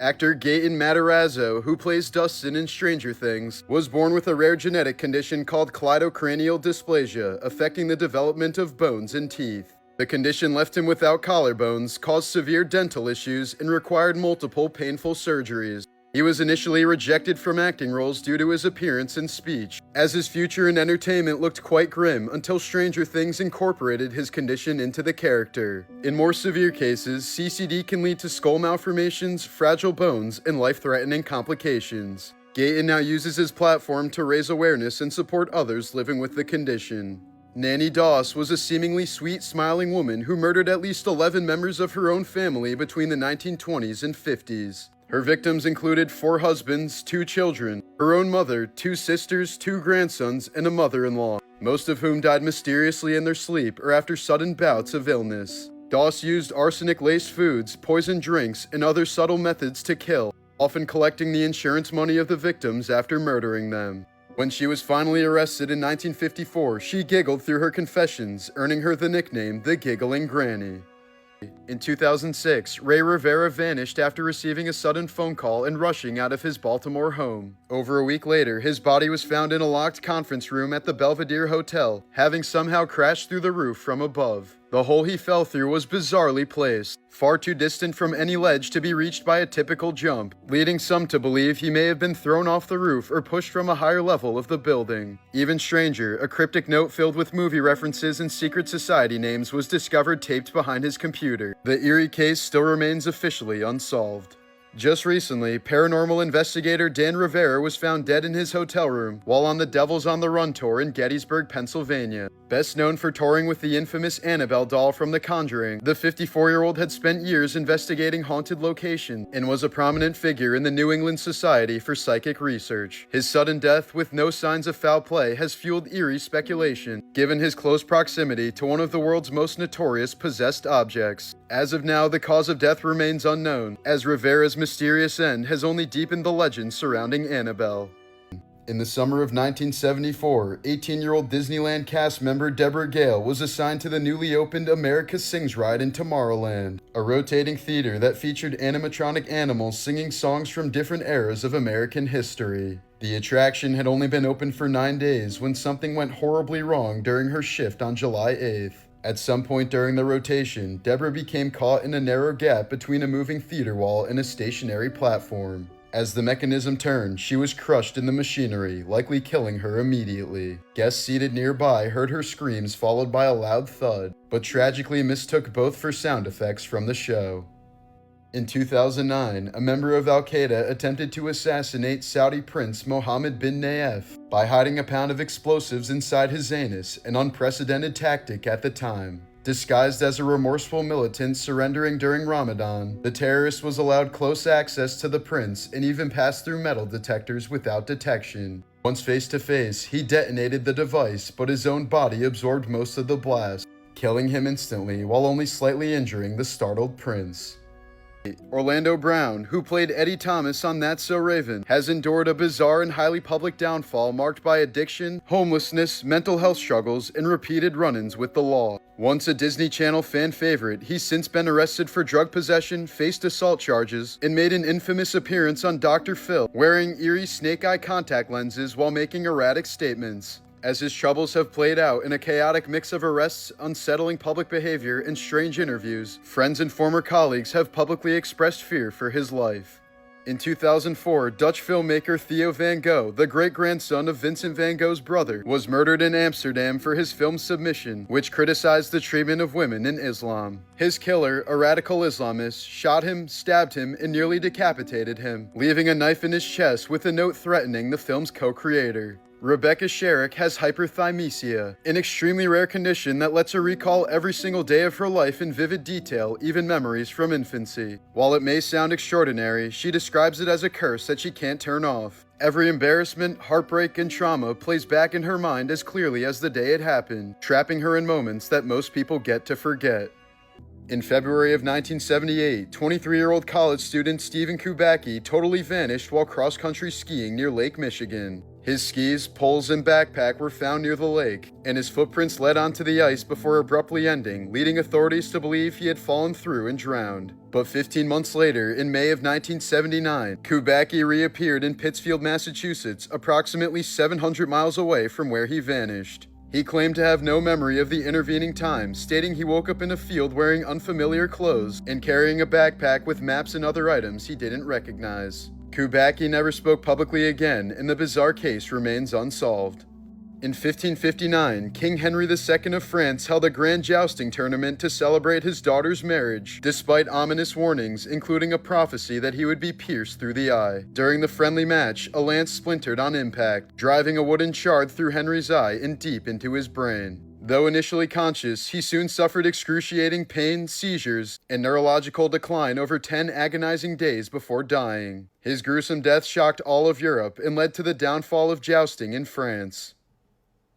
Actor Gaten Matarazzo, who plays Dustin in Stranger Things, was born with a rare genetic condition called cleidocranial dysplasia, affecting the development of bones and teeth. The condition left him without collarbones, caused severe dental issues, and required multiple painful surgeries. He was initially rejected from acting roles due to his appearance and speech, as his future in entertainment looked quite grim until Stranger Things incorporated his condition into the character. In more severe cases, CCD can lead to skull malformations, fragile bones, and life-threatening complications. Gaten now uses his platform to raise awareness and support others living with the condition. Nanny Doss was a seemingly sweet, smiling woman who murdered at least 11 members of her own family between the 1920s and 50s. Her victims included 4 husbands, 2 children, her own mother, 2 sisters, 2 grandsons, and a mother-in-law, most of whom died mysteriously in their sleep or after sudden bouts of illness. Doss used arsenic-laced foods, poisoned drinks, and other subtle methods to kill, often collecting the insurance money of the victims after murdering them. When she was finally arrested in 1954, she giggled through her confessions, earning her the nickname the Giggling Granny. In 2006, Ray Rivera vanished after receiving a sudden phone call and rushing out of his Baltimore home. Over a week later, his body was found in a locked conference room at the Belvedere Hotel, having somehow crashed through the roof from above. The hole he fell through was bizarrely placed, far too distant from any ledge to be reached by a typical jump, leading some to believe he may have been thrown off the roof or pushed from a higher level of the building. Even stranger, a cryptic note filled with movie references and secret society names was discovered taped behind his computer. The eerie case still remains officially unsolved. Just recently, paranormal investigator Dan Rivera was found dead in his hotel room while on the Devils on the Run tour in Gettysburg, Pennsylvania. Best known for touring with the infamous Annabelle doll from The Conjuring, the 54-year-old had spent years investigating haunted locations and was a prominent figure in the New England Society for Psychic Research. His sudden death with no signs of foul play has fueled eerie speculation, given his close proximity to one of the world's most notorious possessed objects. As of now, the cause of death remains unknown, as Rivera's mysterious end has only deepened the legend surrounding Annabelle. In the summer of 1974, 18-year-old Disneyland cast member Deborah Gale was assigned to the newly opened America Sings ride in Tomorrowland, a rotating theater that featured animatronic animals singing songs from different eras of American history. The attraction had only been open for 9 days when something went horribly wrong during her shift on July 8th. At some point during the rotation, Deborah became caught in a narrow gap between a moving theater wall and a stationary platform. As the mechanism turned, she was crushed in the machinery, likely killing her immediately. Guests seated nearby heard her screams followed by a loud thud, but tragically mistook both for sound effects from the show. In 2009, a member of Al-Qaeda attempted to assassinate Saudi Prince Mohammed bin Nayef by hiding a pound of explosives inside his anus, an unprecedented tactic at the time. Disguised as a remorseful militant surrendering during Ramadan, the terrorist was allowed close access to the prince and even passed through metal detectors without detection. Once face to face, he detonated the device, but his own body absorbed most of the blast, killing him instantly while only slightly injuring the startled prince. Orlando Brown, who played Eddie Thomas on That's So Raven, has endured a bizarre and highly public downfall marked by addiction, homelessness, mental health struggles, and repeated run-ins with the law. Once a Disney Channel fan favorite, he's since been arrested for drug possession, faced assault charges, and made an infamous appearance on Dr. Phil, wearing eerie snake-eye contact lenses while making erratic statements. As his troubles have played out in a chaotic mix of arrests, unsettling public behavior, and strange interviews, friends and former colleagues have publicly expressed fear for his life. In 2004, Dutch filmmaker Theo van Gogh, the great-grandson of Vincent van Gogh's brother, was murdered in Amsterdam for his film Submission, which criticized the treatment of women in Islam. His killer, a radical Islamist, shot him, stabbed him, and nearly decapitated him, leaving a knife in his chest with a note threatening the film's co-creator. Rebecca Sherrick has hyperthymesia, an extremely rare condition that lets her recall every single day of her life in vivid detail, even memories from infancy. While it may sound extraordinary, she describes it as a curse that she can't turn off. Every embarrassment, heartbreak, and trauma plays back in her mind as clearly as the day it happened, trapping her in moments that most people get to forget. In February of 1978, 23-year-old college student Stephen Kubacki totally vanished while cross-country skiing near Lake Michigan. His skis, poles, and backpack were found near the lake, and his footprints led onto the ice before abruptly ending, leading authorities to believe he had fallen through and drowned. But 15 months later, in May of 1979, Kubacki reappeared in Pittsfield, Massachusetts, approximately 700 miles away from where he vanished. He claimed to have no memory of the intervening time, stating he woke up in a field wearing unfamiliar clothes and carrying a backpack with maps and other items he didn't recognize. Kubacki never spoke publicly again, and the bizarre case remains unsolved. In 1559, King Henry II of France held a grand jousting tournament to celebrate his daughter's marriage, despite ominous warnings, including a prophecy that he would be pierced through the eye. During the friendly match, a lance splintered on impact, driving a wooden shard through Henry's eye and deep into his brain. Though initially conscious, he soon suffered excruciating pain, seizures, and neurological decline over 10 agonizing days before dying. His gruesome death shocked all of Europe and led to the downfall of jousting in France.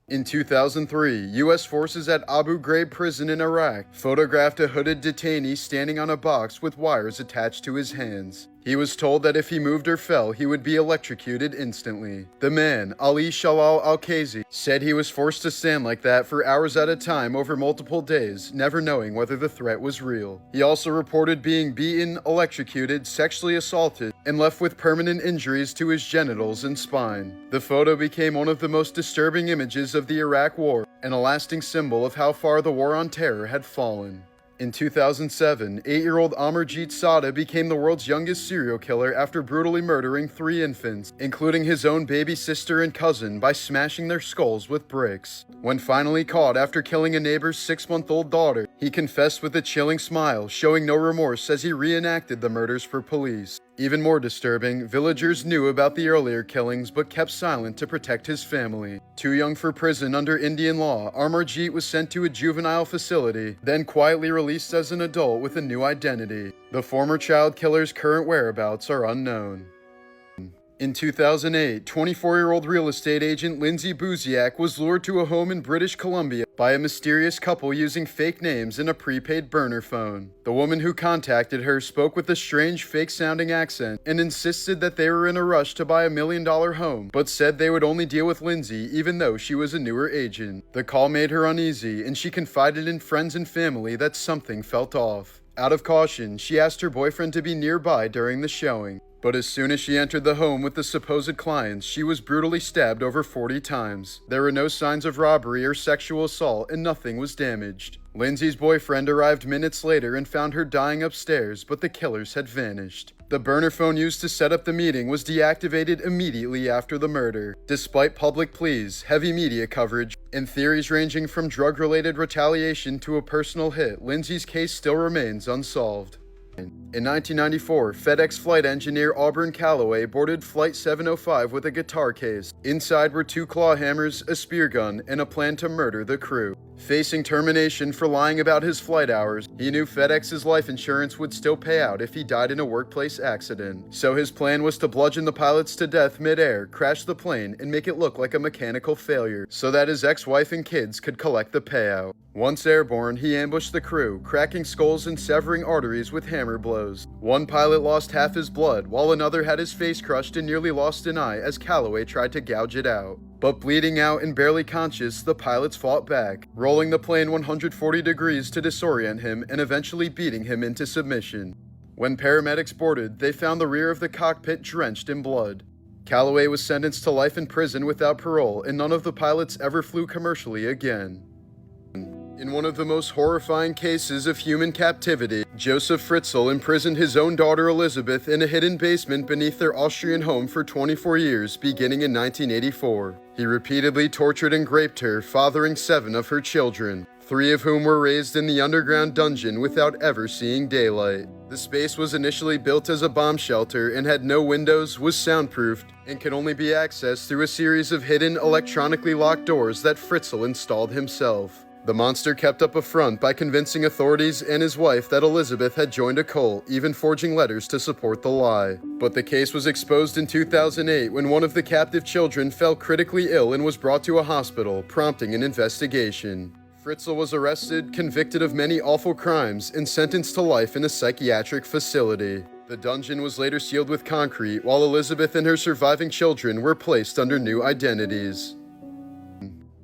In 2003, U.S. forces at Abu Ghraib prison in Iraq photographed a hooded detainee standing on a box with wires attached to his hands. He was told that if he moved or fell, he would be electrocuted instantly. The man, Ali Shalal al-Qazi, said he was forced to stand like that for hours at a time over multiple days, never knowing whether the threat was real. He also reported being beaten, electrocuted, sexually assaulted, and left with permanent injuries to his genitals and spine. The photo became one of the most disturbing images of the Iraq War, and a lasting symbol of how far the war on terror had fallen. In 2007, 8-year-old Amarjeet Sada became the world's youngest serial killer after brutally murdering 3 infants, including his own baby sister and cousin, by smashing their skulls with bricks. When finally caught after killing a neighbor's 6-month-old daughter, he confessed with a chilling smile, showing no remorse as he reenacted the murders for police. Even more disturbing, villagers knew about the earlier killings but kept silent to protect his family. Too young for prison under Indian law, Amarjeet was sent to a juvenile facility, then quietly released as an adult with a new identity. The former child killer's current whereabouts are unknown. In 2008, 24-year-old real estate agent Lindsay Buziak was lured to a home in British Columbia by a mysterious couple using fake names and a prepaid burner phone. The woman who contacted her spoke with a strange fake-sounding accent and insisted that they were in a rush to buy $1 million home, but said they would only deal with Lindsay even though she was a newer agent. The call made her uneasy, and she confided in friends and family that something felt off. Out of caution, she asked her boyfriend to be nearby during the showing. But as soon as she entered the home with the supposed clients, she was brutally stabbed over 40 times. There were no signs of robbery or sexual assault, and nothing was damaged. Lindsay's boyfriend arrived minutes later and found her dying upstairs, but the killers had vanished. The burner phone used to set up the meeting was deactivated immediately after the murder. Despite public pleas, heavy media coverage, and theories ranging from drug-related retaliation to a personal hit, Lindsay's case still remains unsolved. In 1994, FedEx flight engineer Auburn Calloway boarded Flight 705 with a guitar case. Inside were 2 claw hammers, a spear gun, and a plan to murder the crew. Facing termination for lying about his flight hours, he knew FedEx's life insurance would still pay out if he died in a workplace accident. So his plan was to bludgeon the pilots to death mid-air, crash the plane, and make it look like a mechanical failure, so that his ex-wife and kids could collect the payout. Once airborne, he ambushed the crew, cracking skulls and severing arteries with hammer blows. One pilot lost half his blood, while another had his face crushed and nearly lost an eye as Calloway tried to gouge it out. But bleeding out and barely conscious, the pilots fought back, rolling the plane 140 degrees to disorient him and eventually beating him into submission. When paramedics boarded, they found the rear of the cockpit drenched in blood. Calloway was sentenced to life in prison without parole, and none of the pilots ever flew commercially again. In one of the most horrifying cases of human captivity, Joseph Fritzl imprisoned his own daughter Elizabeth in a hidden basement beneath their Austrian home for 24 years, beginning in 1984. He repeatedly tortured and raped her, fathering 7 of her children, 3 of whom were raised in the underground dungeon without ever seeing daylight. The space was initially built as a bomb shelter and had no windows, was soundproofed, and could only be accessed through a series of hidden electronically locked doors that Fritzl installed himself. The monster kept up a front by convincing authorities and his wife that Elizabeth had joined a cult, even forging letters to support the lie. But the case was exposed in 2008 when one of the captive children fell critically ill and was brought to a hospital, prompting an investigation. Fritzl was arrested, convicted of many awful crimes, and sentenced to life in a psychiatric facility. The dungeon was later sealed with concrete, while Elizabeth and her surviving children were placed under new identities.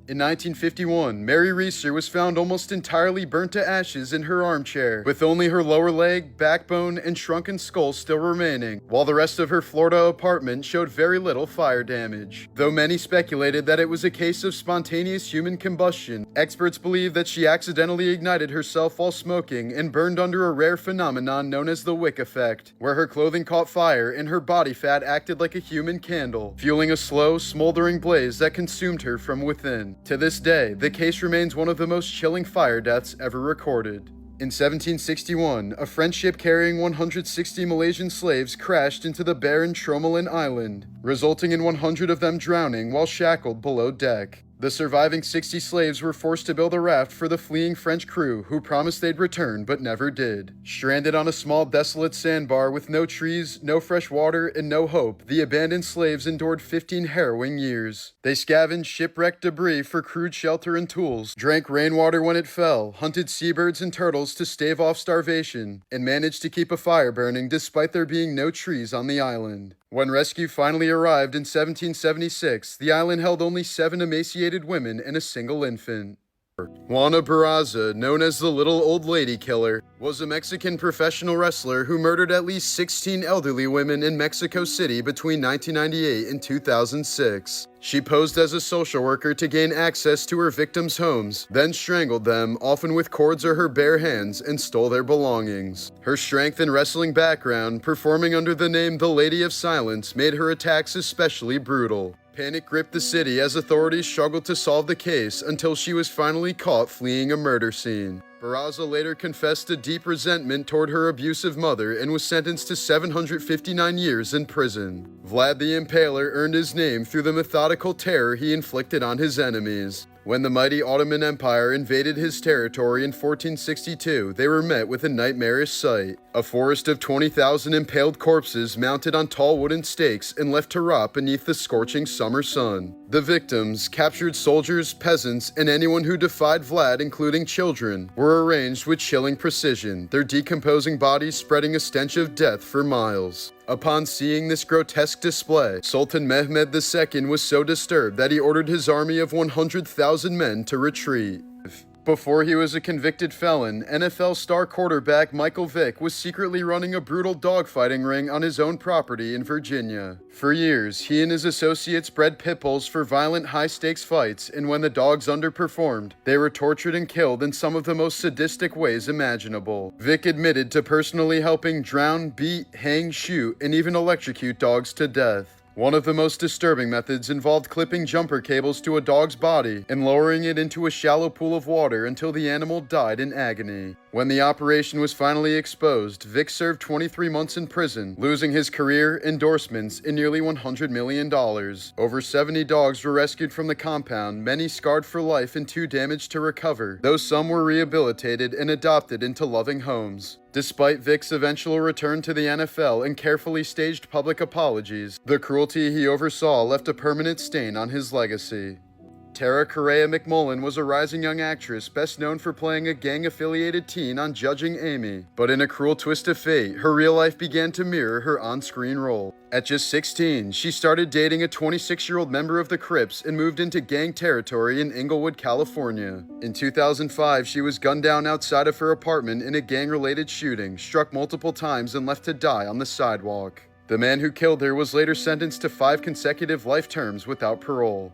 In 1951, Mary Reeser was found almost entirely burnt to ashes in her armchair, with only her lower leg, backbone, and shrunken skull still remaining, while the rest of her Florida apartment showed very little fire damage. Though many speculated that it was a case of spontaneous human combustion, experts believe that she accidentally ignited herself while smoking and burned under a rare phenomenon known as the wick effect, where her clothing caught fire and her body fat acted like a human candle, fueling a slow, smoldering blaze that consumed her from within. To this day, the case remains one of the most chilling fire deaths ever recorded. In 1761, a French ship carrying 160 Malaysian slaves crashed into the barren Tromelin Island, resulting in 100 of them drowning while shackled below deck. The surviving 60 slaves were forced to build a raft for the fleeing French crew, who promised they'd return but never did. Stranded on a small desolate sandbar with no trees, no fresh water, and no hope, the abandoned slaves endured 15 harrowing years. They scavenged shipwrecked debris for crude shelter and tools, drank rainwater when it fell, hunted seabirds and turtles to stave off starvation, and managed to keep a fire burning despite there being no trees on the island. When rescue finally arrived in 1776, the island held only 7 emaciated women and a single infant. Juana Barraza, known as the Little Old Lady Killer, was a Mexican professional wrestler who murdered at least 16 elderly women in Mexico City between 1998 and 2006. She posed as a social worker to gain access to her victims' homes, then strangled them, often with cords or her bare hands, and stole their belongings. Her strength and wrestling background, performing under the name the Lady of Silence, made her attacks especially brutal. Panic gripped the city as authorities struggled to solve the case until she was finally caught fleeing a murder scene. Barraza later confessed to deep resentment toward her abusive mother and was sentenced to 759 years in prison. Vlad the Impaler earned his name through the methodical terror he inflicted on his enemies. When the mighty Ottoman Empire invaded his territory in 1462, they were met with a nightmarish sight: a forest of 20,000 impaled corpses mounted on tall wooden stakes and left to rot beneath the scorching summer sun. The victims, captured soldiers, peasants, and anyone who defied Vlad, including children, were arranged with chilling precision, their decomposing bodies spreading a stench of death for miles. Upon seeing this grotesque display, Sultan Mehmed II was so disturbed that he ordered his army of 100,000 men to retreat. Before he was a convicted felon, NFL star quarterback Michael Vick was secretly running a brutal dogfighting ring on his own property in Virginia. For years, he and his associates bred pit bulls for violent high-stakes fights, and when the dogs underperformed, they were tortured and killed in some of the most sadistic ways imaginable. Vick admitted to personally helping drown, beat, hang, shoot, and even electrocute dogs to death. One of the most disturbing methods involved clipping jumper cables to a dog's body and lowering it into a shallow pool of water until the animal died in agony. When the operation was finally exposed, Vick served 23 months in prison, losing his career, endorsements, and nearly $100 million. Over 70 dogs were rescued from the compound, many scarred for life and too damaged to recover, though some were rehabilitated and adopted into loving homes. Despite Vick's eventual return to the NFL and carefully staged public apologies, the cruelty he oversaw left a permanent stain on his legacy. Tara Correa McMullen was a rising young actress best known for playing a gang-affiliated teen on Judging Amy, but in a cruel twist of fate, her real life began to mirror her on-screen role. At just 16, she started dating a 26-year-old member of the Crips and moved into gang territory in Inglewood, California. In 2005, she was gunned down outside of her apartment in a gang-related shooting, struck multiple times, and left to die on the sidewalk. The man who killed her was later sentenced to 5 consecutive life terms without parole.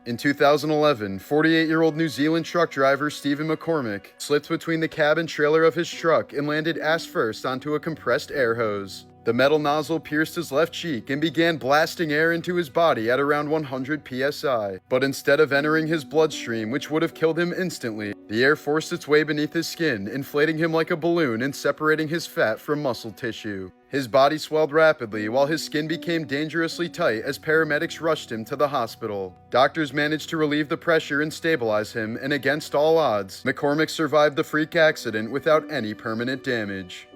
In 2011, 48-year-old New Zealand truck driver Stephen McCormick slipped between the cab and trailer of his truck and landed ass-first onto a compressed air hose. The metal nozzle pierced his left cheek and began blasting air into his body at around 100 psi. But instead of entering his bloodstream, which would have killed him instantly, the air forced its way beneath his skin, inflating him like a balloon and separating his fat from muscle tissue. His body swelled rapidly, while his skin became dangerously tight as paramedics rushed him to the hospital. Doctors managed to relieve the pressure and stabilize him, and against all odds, McCormick survived the freak accident without any permanent damage.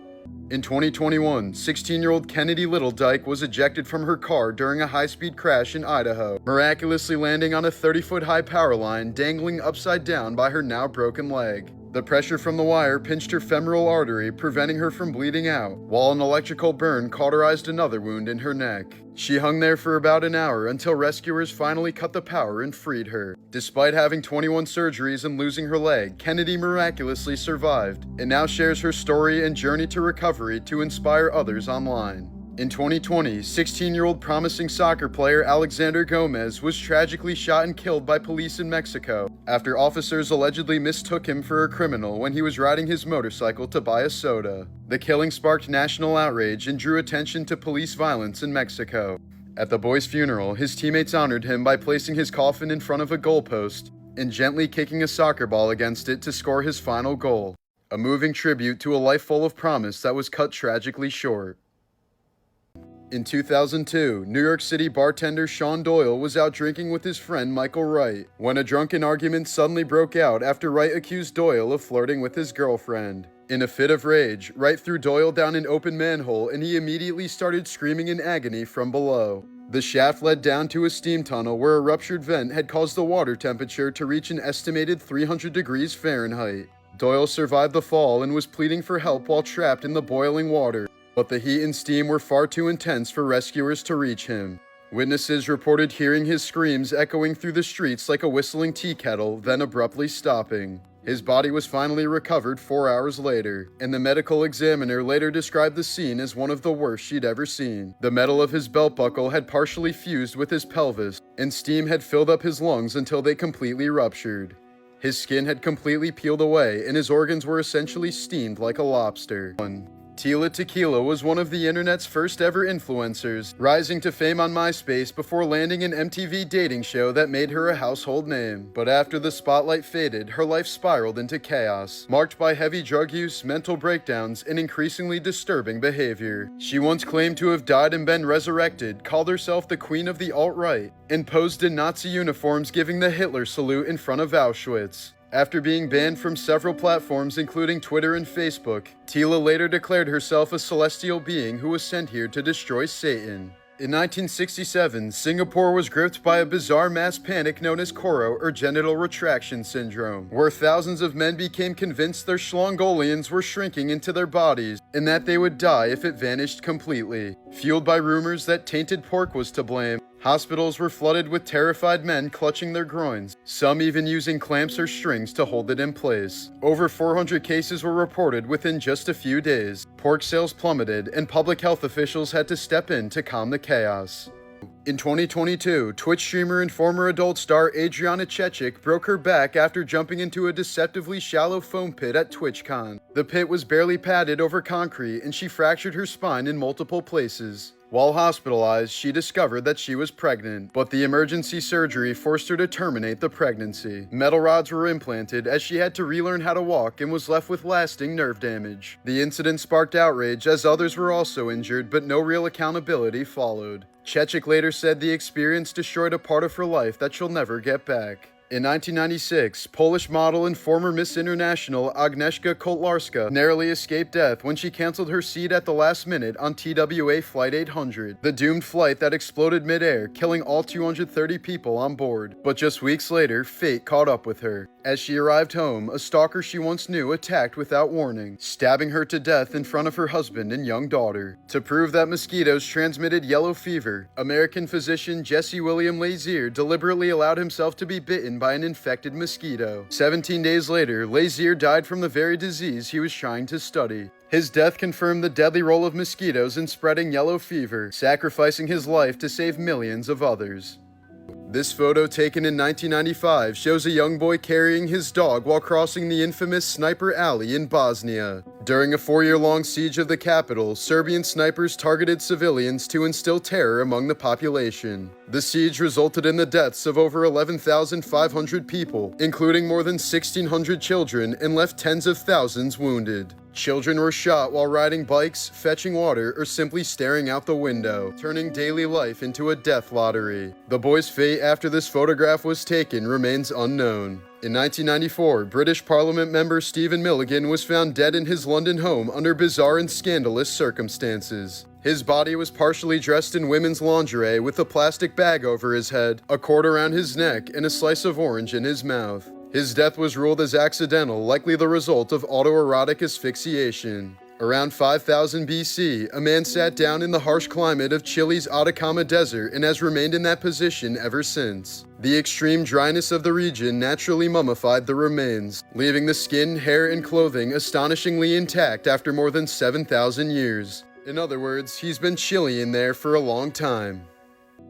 In 2021, 16-year-old Kennedy Littledyke was ejected from her car during a high-speed crash in Idaho, miraculously landing on a 30-foot high power line dangling upside down by her now broken leg. The pressure from the wire pinched her femoral artery, preventing her from bleeding out, while an electrical burn cauterized another wound in her neck. She hung there for about an hour until rescuers finally cut the power and freed her. Despite having 21 surgeries and losing her leg, Kennedy miraculously survived, and now shares her story and journey to recovery to inspire others online. In 2020, 16-year-old promising soccer player Alexander Gomez was tragically shot and killed by police in Mexico after officers allegedly mistook him for a criminal when he was riding his motorcycle to buy a soda. The killing sparked national outrage and drew attention to police violence in Mexico. At the boy's funeral, his teammates honored him by placing his coffin in front of a goalpost and gently kicking a soccer ball against it to score his final goal, a moving tribute to a life full of promise that was cut tragically short. In 2002, New York City bartender Sean Doyle was out drinking with his friend Michael Wright when a drunken argument suddenly broke out after Wright accused Doyle of flirting with his girlfriend. In a fit of rage, Wright threw Doyle down an open manhole and he immediately started screaming in agony from below. The shaft led down to a steam tunnel where a ruptured vent had caused the water temperature to reach an estimated 300 degrees Fahrenheit. Doyle survived the fall and was pleading for help while trapped in the boiling water, but the heat and steam were far too intense for rescuers to reach him. Witnesses reported hearing his screams echoing through the streets like a whistling tea kettle, then abruptly stopping. His body was finally recovered 4 hours later, and the medical examiner later described the scene as one of the worst she'd ever seen. The metal of his belt buckle had partially fused with his pelvis, and steam had filled up his lungs until they completely ruptured. His skin had completely peeled away, and his organs were essentially steamed like a lobster. Tila Tequila was one of the internet's first ever influencers, rising to fame on MySpace before landing an MTV dating show that made her a household name. But after the spotlight faded, her life spiraled into chaos, marked by heavy drug use, mental breakdowns, and increasingly disturbing behavior. She once claimed to have died and been resurrected, called herself the Queen of the Alt-Right, and posed in Nazi uniforms giving the Hitler salute in front of Auschwitz. After being banned from several platforms including Twitter and Facebook, Tila later declared herself a celestial being who was sent here to destroy Satan. In 1967, Singapore was gripped by a bizarre mass panic known as Coro, or genital retraction syndrome, where thousands of men became convinced their schlongolians were shrinking into their bodies and that they would die if it vanished completely. Fueled by rumors that tainted pork was to blame, hospitals were flooded with terrified men clutching their groins, some even using clamps or strings to hold it in place. Over 400 cases were reported within just a few days. Pork sales plummeted, and public health officials had to step in to calm the chaos. In 2022, Twitch streamer and former adult star Adriana Chechik broke her back after jumping into a deceptively shallow foam pit at TwitchCon. The pit was barely padded over concrete, and she fractured her spine in multiple places. While hospitalized, she discovered that she was pregnant, but the emergency surgery forced her to terminate the pregnancy. Metal rods were implanted as she had to relearn how to walk and was left with lasting nerve damage. The incident sparked outrage as others were also injured, but no real accountability followed. Chechik later said the experience destroyed a part of her life that she'll never get back. In 1996, Polish model and former Miss International Agnieszka Kotlarska narrowly escaped death when she canceled her seat at the last minute on TWA Flight 800, the doomed flight that exploded midair, killing all 230 people on board. But just weeks later, fate caught up with her. As she arrived home, a stalker she once knew attacked without warning, stabbing her to death in front of her husband and young daughter. To prove that mosquitoes transmitted yellow fever, American physician Jesse William Lazier deliberately allowed himself to be bitten by an infected mosquito. 17 days later, Lazier died from the very disease he was trying to study. His death confirmed the deadly role of mosquitoes in spreading yellow fever, sacrificing his life to save millions of others. This photo, taken in 1995, shows a young boy carrying his dog while crossing the infamous Sniper Alley in Bosnia. During a 4-year-long siege of the capital, Serbian snipers targeted civilians to instill terror among the population. The siege resulted in the deaths of over 11,500 people, including more than 1,600 children, and left tens of thousands wounded. Children were shot while riding bikes, fetching water, or simply staring out the window, turning daily life into a death lottery. The boy's fate after this photograph was taken remains unknown. In 1994, British Parliament member Stephen Milligan was found dead in his London home under bizarre and scandalous circumstances. His body was partially dressed in women's lingerie with a plastic bag over his head, a cord around his neck, and a slice of orange in his mouth. His death was ruled as accidental, likely the result of autoerotic asphyxiation. Around 5000 BC, a man sat down in the harsh climate of Chile's Atacama Desert and has remained in that position ever since. The extreme dryness of the region naturally mummified the remains, leaving the skin, hair, and clothing astonishingly intact after more than 7,000 years. In other words, he's been chilly in there for a long time.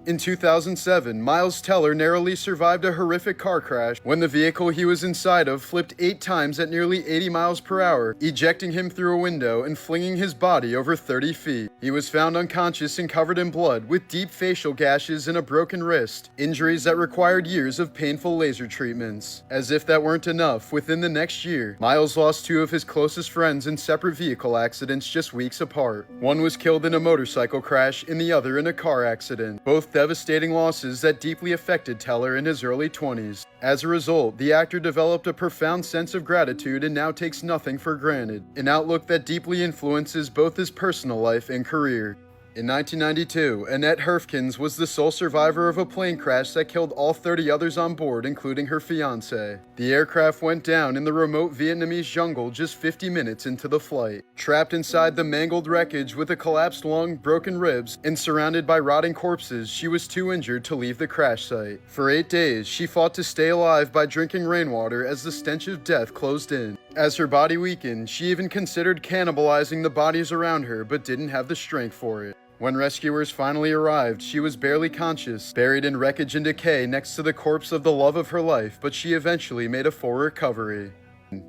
In 2007, Miles Teller narrowly survived a horrific car crash when the vehicle he was inside of flipped 8 times at nearly 80 miles per hour, ejecting him through a window and flinging his body over 30 feet. He was found unconscious and covered in blood, with deep facial gashes and a broken wrist, injuries that required years of painful laser treatments. As if that weren't enough, within the next year, Miles lost 2 of his closest friends in separate vehicle accidents just weeks apart. One was killed in a motorcycle crash and the other in a car accident, both devastating losses that deeply affected Teller in his early 20s. As a result, the actor developed a profound sense of gratitude and now takes nothing for granted, an outlook that deeply influences both his personal life and career. In 1992, Annette Herfkens was the sole survivor of a plane crash that killed all 30 others on board, including her fiancé. The aircraft went down in the remote Vietnamese jungle just 50 minutes into the flight. Trapped inside the mangled wreckage with a collapsed lung, broken ribs, and surrounded by rotting corpses, she was too injured to leave the crash site. For 8 days, she fought to stay alive by drinking rainwater as the stench of death closed in. As her body weakened, she even considered cannibalizing the bodies around her, but didn't have the strength for it. When rescuers finally arrived, she was barely conscious, buried in wreckage and decay next to the corpse of the love of her life, but she eventually made a full recovery.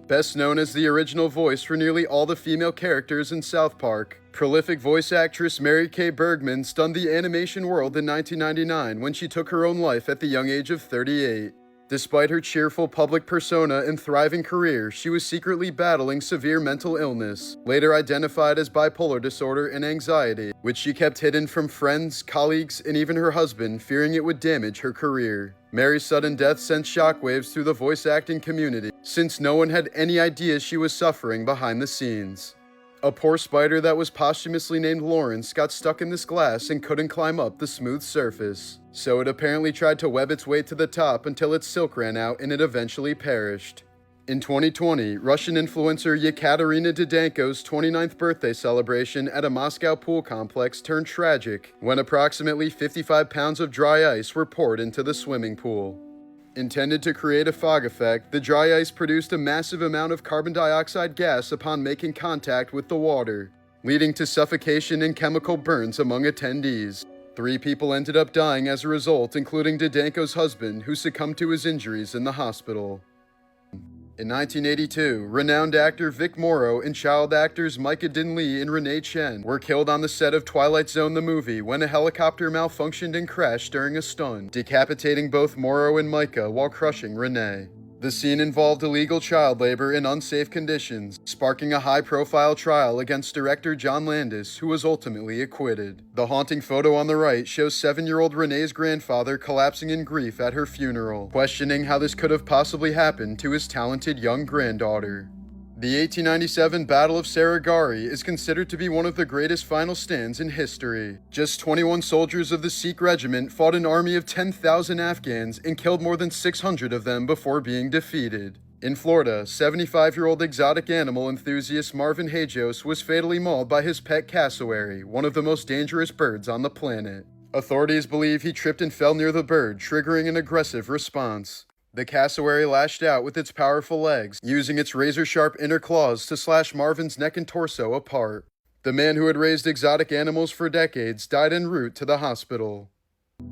Best known as the original voice for nearly all the female characters in South Park, prolific voice actress Mary Kay Bergman stunned the animation world in 1999 when she took her own life at the young age of 38. Despite her cheerful public persona and thriving career, she was secretly battling severe mental illness, later identified as bipolar disorder and anxiety, which she kept hidden from friends, colleagues, and even her husband, fearing it would damage her career. Mary's sudden death sent shockwaves through the voice acting community, since no one had any idea she was suffering behind the scenes. A poor spider that was posthumously named Lawrence got stuck in this glass and couldn't climb up the smooth surface. So it apparently tried to web its way to the top until its silk ran out and it eventually perished. In 2020, Russian influencer Yekaterina Didenko's 29th birthday celebration at a Moscow pool complex turned tragic when approximately 55 pounds of dry ice were poured into the swimming pool. Intended to create a fog effect, the dry ice produced a massive amount of carbon dioxide gas upon making contact with the water, leading to suffocation and chemical burns among attendees. 3 people ended up dying as a result, including Didenko's husband, who succumbed to his injuries in the hospital. In 1982, renowned actor Vic Morrow and child actors Micah Dinley and Renee Chen were killed on the set of Twilight Zone the movie when a helicopter malfunctioned and crashed during a stunt, decapitating both Morrow and Micah while crushing Renee. The scene involved illegal child labor in unsafe conditions, sparking a high-profile trial against director John Landis, who was ultimately acquitted. The haunting photo on the right shows 7-year-old Renee's grandfather collapsing in grief at her funeral, questioning how this could have possibly happened to his talented young granddaughter. The 1897 Battle of Sarigari is considered to be one of the greatest final stands in history. Just 21 soldiers of the Sikh regiment fought an army of 10,000 Afghans and killed more than 600 of them before being defeated. In Florida, 75-year-old exotic animal enthusiast Marvin Hajos was fatally mauled by his pet cassowary, one of the most dangerous birds on the planet. Authorities believe he tripped and fell near the bird, triggering an aggressive response. The cassowary lashed out with its powerful legs, using its razor-sharp inner claws to slash Marvin's neck and torso apart. The man who had raised exotic animals for decades died en route to the hospital.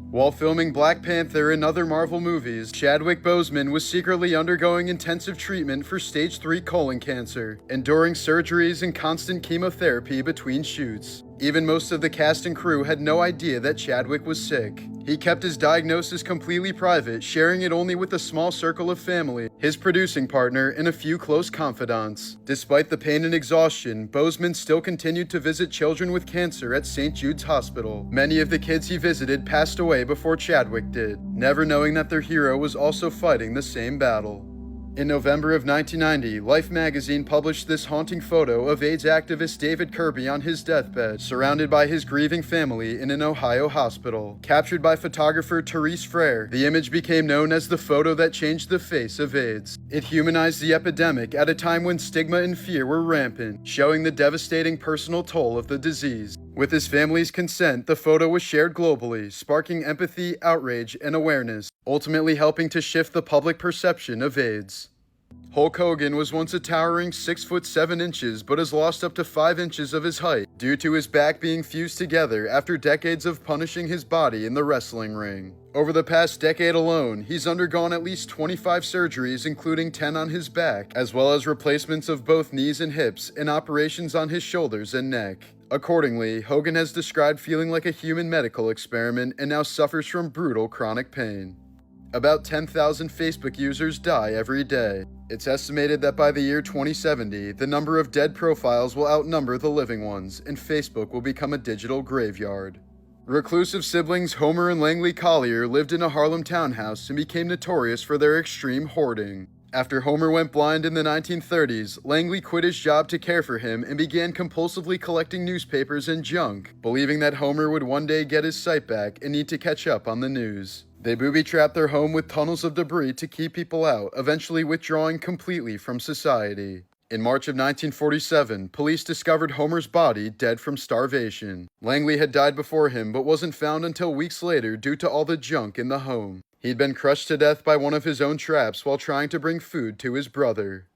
While filming Black Panther and other Marvel movies, Chadwick Boseman was secretly undergoing intensive treatment for stage 3 colon cancer, enduring surgeries and constant chemotherapy between shoots. Even most of the cast and crew had no idea that Chadwick was sick. He kept his diagnosis completely private, sharing it only with a small circle of family, his producing partner, and a few close confidants. Despite the pain and exhaustion, Boseman still continued to visit children with cancer at St. Jude's Hospital. Many of the kids he visited passed away before Chadwick did, never knowing that their hero was also fighting the same battle. In November of 1990, Life magazine published this haunting photo of AIDS activist David Kirby on his deathbed, surrounded by his grieving family in an Ohio hospital. Captured by photographer Therese Frere, the image became known as the photo that changed the face of AIDS. It humanized the epidemic at a time when stigma and fear were rampant, showing the devastating personal toll of the disease. With his family's consent, the photo was shared globally, sparking empathy, outrage, and awareness, ultimately helping to shift the public perception of AIDS. Hulk Hogan was once a towering 6 foot 7 inches, but has lost up to 5 inches of his height due to his back being fused together after decades of punishing his body in the wrestling ring. Over the past decade alone, he's undergone at least 25 surgeries, including 10 on his back, as well as replacements of both knees and hips and operations on his shoulders and neck. Accordingly, Hogan has described feeling like a human medical experiment and now suffers from brutal chronic pain. About 10,000 Facebook users die every day. It's estimated that by the year 2070, the number of dead profiles will outnumber the living ones, and Facebook will become a digital graveyard. Reclusive siblings Homer and Langley Collier lived in a Harlem townhouse and became notorious for their extreme hoarding. After Homer went blind in the 1930s, Langley quit his job to care for him and began compulsively collecting newspapers and junk, believing that Homer would one day get his sight back and need to catch up on the news. They booby-trapped their home with tunnels of debris to keep people out, eventually withdrawing completely from society. In March of 1947, police discovered Homer's body dead from starvation. Langley had died before him, but wasn't found until weeks later due to all the junk in the home. He'd been crushed to death by one of his own traps while trying to bring food to his brother.